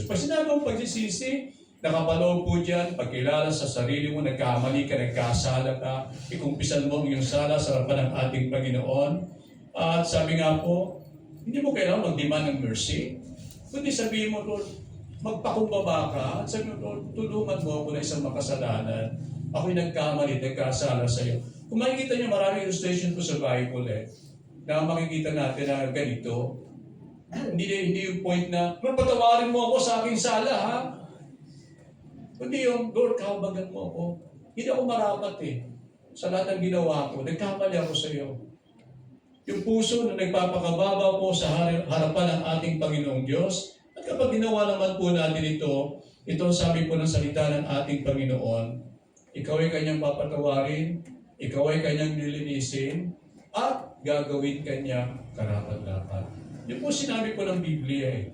Diyos. Pag sinabi mong pagsisisi, nakapaloob po dyan, pagkilala sa sarili mo, nagkamali ka, nagkasala ka, ikumpisan mo ang iyong sala sa harapan ng ating Panginoon. At sabi nga po, hindi mo kailangan mag-demand ng mercy. Kundi sabihin mo, Lord, magpakumbaba ka. At sabi mo, Lord, tulungan mo ako na isang makasalanan. Ako'y nagkamali, nagkasala sa iyo. Kung makikita niyo, maraming illustration po sa Bible na makikita natin na ganito. Hindi yung point na, patawarin mo ako sa aking sala, ha? Kundi yung, Lord, kahabagan mo ako. Hindi ako marapat sa lahat ng ginawa ko. Nagkamali ako sa iyo. Yung puso na nagpapakababa po sa harapan ng ating Panginoong Diyos. At kapag ginawa naman po natin ito sabi po ng salita ng ating Panginoon, ikaw ay kanyang papatawarin, ikaw ay kanyang nilinisin, at gagawin kanyang karapat-dapat. Yun po sinabi po ng Biblia